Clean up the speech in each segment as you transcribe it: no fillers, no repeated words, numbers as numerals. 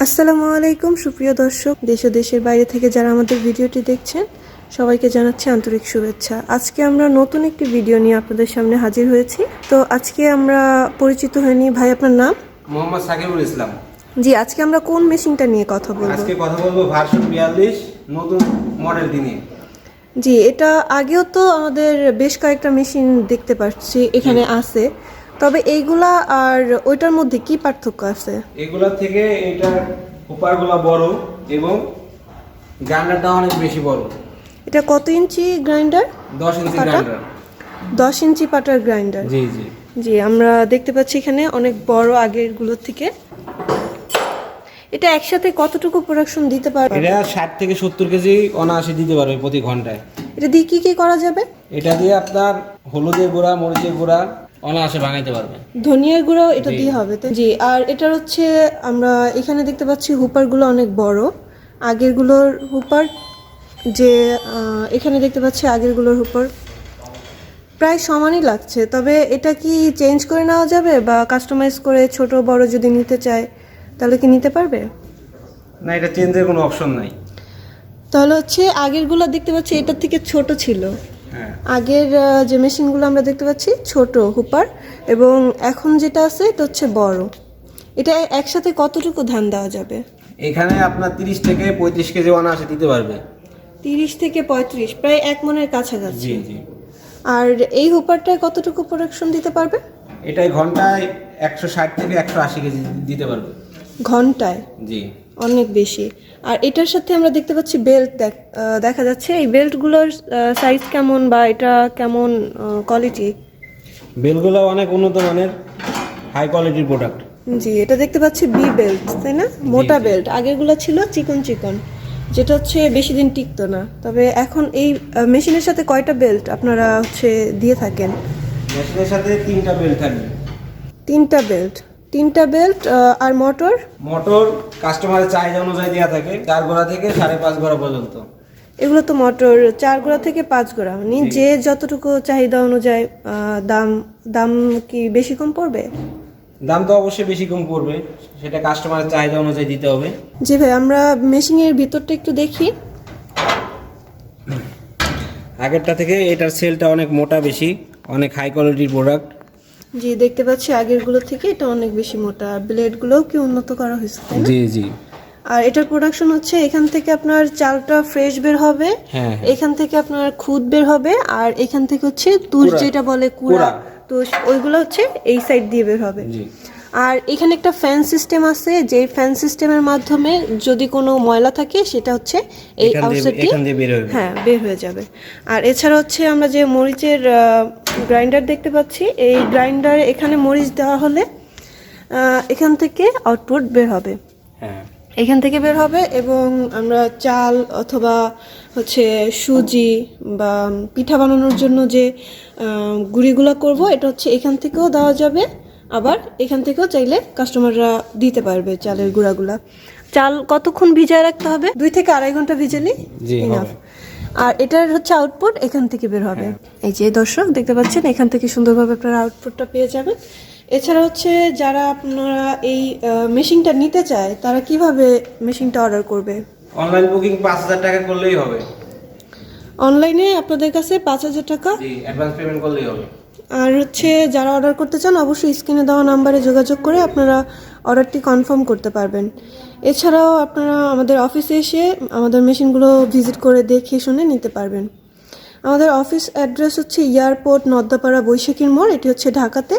আসসালামু আলাইকুম সুপ্রিয় দর্শক, দেশ ও দেশের বাইরে থেকে যারা আমাদের ভিডিওটি দেখছেন সবাইকে জানাচ্ছি আন্তরিক শুভেচ্ছা। আজকে আমরা নতুন একটি ভিডিও নিয়ে আপনাদের সামনে হাজির হয়েছি। তো আজকে আমরা পরিচিত হয়নি। ভাই, আপনার নাম? মোহাম্মদ সাকিবুল ইসলাম। জি, আজকে আমরা কোন মেশিনটা নিয়ে কথা বলবো? আজকে কথা বলবো ভার্সন 42 নতুন মডেলটি নিয়ে। জি, এটা আগেও তো আমাদের বেশ কয়েকটা মেশিন দেখতে পাচ্ছি এখানে আছে, তবে এইগুলা আর ওইটার মধ্যে কি পার্থক্য আছে? এগুলা থেকে এটার হুপারগুলা বড় এবং গ্রাইন্ডারটা অনেক বেশি বড়। এটা কত ইঞ্চি গ্রাইন্ডার? 10 ইঞ্চি পাটা? গ্রাইন্ডার। 10 ইঞ্চি পাটার গ্রাইন্ডার। জি জি জি, আমরা দেখতে পাচ্ছি এখানে অনেক বড় আগেরগুলোর থেকে। এটা একসাথে কতটুকু প্রোডাকশন দিতে পারবে? এটা 60 থেকে 70 কেজি অনায়াসে দিতে পারবে প্রতি ঘন্টায়। এটা দিয়ে কি করা যাবে? এটা দিয়ে আপনার হলুদের গুঁড়া, মরিচের গুঁড়া অনায়াসে ভাঙাইতে পারবে। ধনিয়ার গুঁড়াও এটা জি। দিয়ে হবে তো? জি। আর এটা হচ্ছে আমরা এখানে দেখতে পাচ্ছি হুপারগুলো অনেক বড়। আগেরগুলোর হুপার যে এখানে দেখতে পাচ্ছি আগেরগুলোর হুপার প্রায় সমানই লাগছে, তবে এটা কি চেঞ্জ করে নেওয়া যাবে বা কাস্টমাইজ করে ছোট বড় যদি নিতে চায় তাহলে কি নিতে পারবে? না, এটা চেঞ্জের কোনো অপশন নাই। তাহলে হচ্ছে আগেরগুলো দেখতে পাচ্ছি এটার থেকে ছোট ছিল। হ্যাঁ, আগের যে মেশিনগুলো আমরা দেখতে পাচ্ছি ছোট হুপার, এবং এখন যেটা আছে এটা হচ্ছে বড়। এটা একসাথে কতটুকু ধান দেওয়া যাবে? এখানে আপনার 30 থেকে 35 কেজি অনায়াসে দিতে পারবে। 30 থেকে 35, প্রায় 1 মনের কাছাকাছি। জি জি। আর এই হুপারটায় কতটুকু প্রোডাকশন দিতে পারবে? এটাই ঘন্টায় 160 থেকে 180 কেজি দিতে পারবে। ঘন্টায়? জি। অনেক বেশি। আর এটার সাথে আমরা দেখতে পাচ্ছি বেল্ট দেখা যাচ্ছে। এই বেল্টগুলোর সাইজ কেমন বা এটা কেমন কোয়ালিটি? বেলগুলো অনেক উন্নত মানের, হাই কোয়ালিটির প্রোডাক্ট। জি, এটা দেখতে পাচ্ছি বি বেল্ট, তাই না? মোটা জি। বেল্ট। আগেরগুলো ছিল চিকন চিকন, যেটা হচ্ছে বেশি দিন টিকতো না। তবে এখন এই মেশিনের সাথে কয়টা বেল্ট আপনারা হচ্ছে দিয়ে থাকেন? মেশিনের সাথে 3টা বেল্ট থাকবে। 3টা বেল্ট। 3টা বেল্ট। আর মোটর? মোটর কাস্টমারের চাহিদা অনুযায়ী দেওয়া থাকে 4 গোড়া থেকে 5.5 গোড়া পর্যন্ত। এগুলো তো মোটর 4 গোড়া থেকে 5 গোড়া, মানে যে যতটুকু চাহিদা অনুযায়ী। দাম দাম কি বেশি কম পড়বে? দাম তো অবশ্যই বেশি কম পড়বে, সেটা কাস্টমারের চাহিদা অনুযায়ী দিতে হবে। জি ভাই, আমরা মেশিনের ভিতরটা একটু দেখি। আগেরটা থেকে এটার সেলটা অনেক মোটা বেশি, অনেক হাই কোয়ালিটির প্রোডাক্ট। জি, দেখতে পাচ্ছি আগেরগুলো থেকে এটা অনেক বেশি মোটা। ব্লেডগুলোও কি উন্নত করা হয়েছে, তাই না? জি জি। আর এটার প্রোডাকশন হচ্ছে এখান থেকে আপনার চালটা ফ্রেশ বের হবে, হ্যাঁ। এখান থেকে আপনার খুদ বের হবে, আর এখান থেকে হচ্ছে তুষ, কুড়া। যেটা বলে কুড়া, তুষ, ওইগুলো হচ্ছে এই সাইড দিয়ে বের হবে। জি। আর এখানে একটা ফ্যান সিস্টেম আছে, যে ফ্যান সিস্টেমের মাধ্যমে যদি কোনো ময়লা থাকে সেটা হচ্ছে এই আউটসাইডটি এখান দিয়ে বের হবে। হ্যাঁ, বের হয়ে যাবে। আর এছাড়া হচ্ছে আমরা যে মরিচের গ্রাইন্ডার দেখতে পাচ্ছি, এই গ্রাইন্ডার এখানে মরিচ দেওয়া হলে এখান থেকে আউটপুট বের হবে। হ্যাঁ। এখান থেকে বের হবে, এবং আমরা চাল অথবা হচ্ছে সুজি বা পিঠা বানানোর জন্য যে গুঁড়িগুলো করব, এটা হচ্ছে এখান থেকেও দেওয়া যাবে, আবার এখান থেকেও চাইলে কাস্টমাররা দিতে পারবে চালের গুঁড়াগুলা। চাল কতক্ষণ ভিজায় রাখতে হবে? 2 থেকে 2.5 ঘন্টা ভিজালেই জি, ইনাফ। হবে। আর এটার হচ্ছে আউটপুট এখান থেকে বের হবে। এই যে দর্শক দেখতে পাচ্ছেন, এখান থেকে সুন্দরভাবে আপনারা আউটপুটটা পেয়ে যাবেন। এছাড়া হচ্ছে যারা আপনারা এই মেশিনটা নিতে চায় তারা কিভাবে মেশিনটা অর্ডার করবে? অনলাইন বুকিং 5,000 টাকা করলেই হবে। অনলাইনে আপনাদের কাছে 5,000 টাকা। জি, অ্যাডভান্স পেমেন্ট করলেই হবে। আর হচ্ছে যারা অর্ডার করতে চান অবশ্যই স্ক্রিনে দেওয়া নাম্বারে যোগাযোগ করে আপনারা অর্ডারটি কনফার্ম করতে পারবেন। এছাড়াও আপনারা আমাদের অফিসে এসে আমাদের মেশিনগুলো ভিজিট করে দেখে শুনে নিতে পারবেন। আমাদের অফিস অ্যাড্রেস হচ্ছে এয়ারপোর্ট নদ্দাপাড়া বৈশাখীর মোড়, এটি হচ্ছে ঢাকাতে।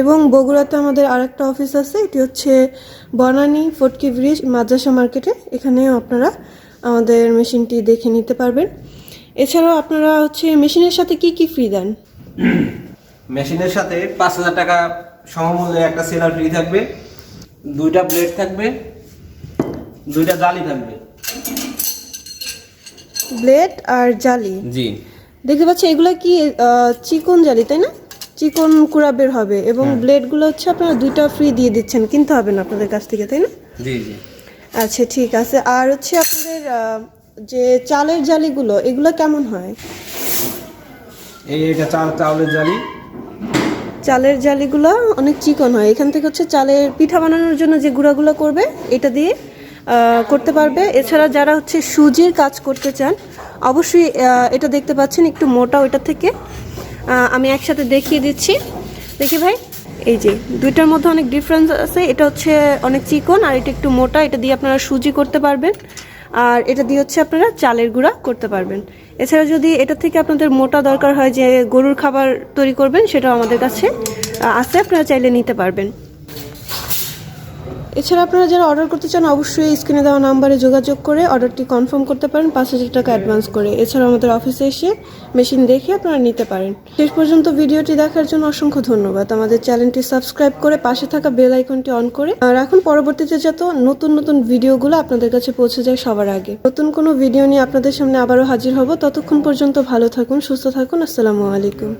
এবং বগুড়াতে আমাদের আরেকটা অফিস আছে, এটি হচ্ছে বনানী ফটকি ব্রিজ মাদ্রাসা মার্কেটে। এখানেও আপনারা আমাদের মেশিনটি দেখে নিতে পারবেন। এছাড়াও আপনারা হচ্ছে মেশিনের সাথে কি কি ফ্রি দেন? মেশিনের সাথে 5,000 টাকা সমমূল্যে একটা সেলার ফ্রি থাকবে, 2টা ব্লেড থাকবে, 2টা জালি থাকবে। ব্লেড আর জালি জি। দেখতে পাচ্ছি, এগুলো কি চিকন জালি, তাই না? চিকন কুড়া বের হবে, এবং ব্লেডগুলো হচ্ছে আপনারা 2টা ফ্রি দিয়ে দিচ্ছেন, কিনতে হবে না আপনাদের কাছ থেকে, তাই না? জি জি। আচ্ছা, ঠিক আছে। আর হচ্ছে আপনাদের যে চালের জালিগুলো, এগুলো কেমন হয়? এটা চাউলের জালি। চালের জালিগুলো অনেক চিকন হয়। এখান থেকে হচ্ছে চালের পিঠা বানানোর জন্য যে গুঁড়াগুলো করবে এটা দিয়ে করতে পারবে। এছাড়া যারা হচ্ছে সুজির কাজ করতে চান অবশ্যই এটা দেখতে পাচ্ছেন একটু মোটা ওইটা থেকে। আমি একসাথে দেখিয়ে দিচ্ছি, দেখি ভাই, এই যে দুইটার মধ্যে অনেক ডিফারেন্স আছে। এটা হচ্ছে অনেক চিকন আর এটা একটু মোটা, এটা দিয়ে আপনারা সুজি করতে পারবেন, আর এটা দিয়ে হচ্ছে আপনারা চালের গুঁড়া করতে পারবেন। এছাড়া যদি এটা থেকে আপনাদের মোটা দরকার হয় যে গরুর খাবার তৈরি করবেন, সেটাও আমাদের কাছে আছে, আপনারা চাইলে নিতে পারবেন। এছাড়া আপনারা যারা অর্ডার করতে চান অবশ্যই স্ক্রিনে দেওয়া নাম্বারে যোগাযোগ করে অর্ডারটি কনফার্ম করতে পারেন 5,000 টাকা অ্যাডভান্স করে। এছাড়া আমাদের অফিসে এসে মেশিন দেখে আপনারা নিতে পারেন। শেষ পর্যন্ত ভিডিওটি দেখার জন্য অসংখ্য ধন্যবাদ। আমাদের চ্যানেলটি সাবস্ক্রাইব করে পাশে থাকা বেল আইকনটি অন করে রাখুন, পরবর্তীতে যত নতুন নতুন ভিডিওগুলো আপনাদের কাছে পৌঁছে যায় সবার আগে। নতুন কোনো ভিডিও নিয়ে আপনাদের সামনে আবারও হাজির হব। ততক্ষণ পর্যন্ত ভালো থাকুন, সুস্থ থাকুন। আসসালামু আলাইকুম।